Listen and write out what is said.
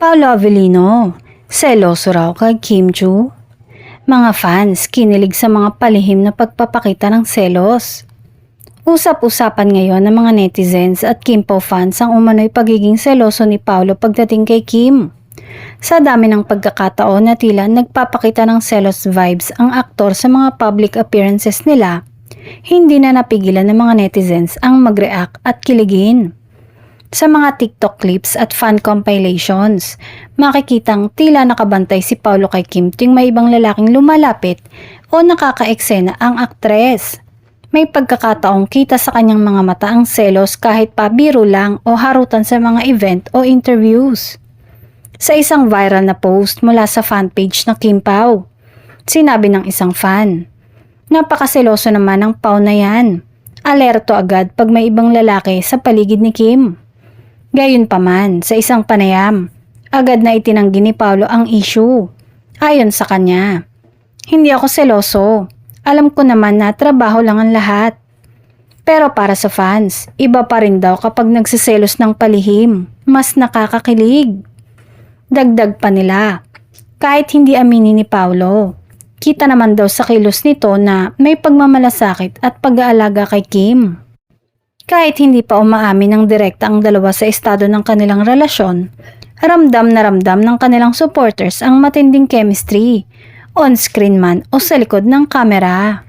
Paolo Avellino, seloso raw kay Kim Chu. Mga fans kinilig sa mga palihim na pagpapakita ng selos. Usap-usapan ngayon ng mga netizens at Kim Pao fans ang umano'y pagiging seloso ni Paolo pagdating kay Kim. Sa dami ng pagkakataon na tila nagpapakita ng selos vibes ang aktor sa mga public appearances nila, hindi na napigilan ng mga netizens ang mag-react at kiligin. Sa mga TikTok clips at fan compilations, makikitang tila nakabantay si Paolo kay Kim tuwing may ibang lalaking lumalapit o nakaka-eksena ang aktres. May pagkakataong kita sa kanyang mga mata ang selos kahit pa biro lang o harutan sa mga event o interviews. Sa isang viral na post mula sa fanpage na Kim Pao, sinabi ng isang fan, "Napakaseloso naman ng Pao na yan. Alerto agad pag may ibang lalaki sa paligid ni Kim." Gayunpaman, sa isang panayam, agad na itinanggi ni Paolo ang issue. Ayon sa kanya, "Hindi ako seloso. Alam ko naman na trabaho lang ang lahat." Pero para sa fans, iba pa rin daw kapag nagsiselos ng palihim. Mas nakakakilig. Dagdag pa nila, kahit hindi aminin ni Paolo, kita naman daw sa kilos nito na may pagmamalasakit at pag-aalaga kay Kim. Kahit hindi pa umaamin ng direkta ang dalawa sa estado ng kanilang relasyon, ramdam na ramdam ng kanilang supporters ang matinding chemistry, on-screen man o sa likod ng kamera.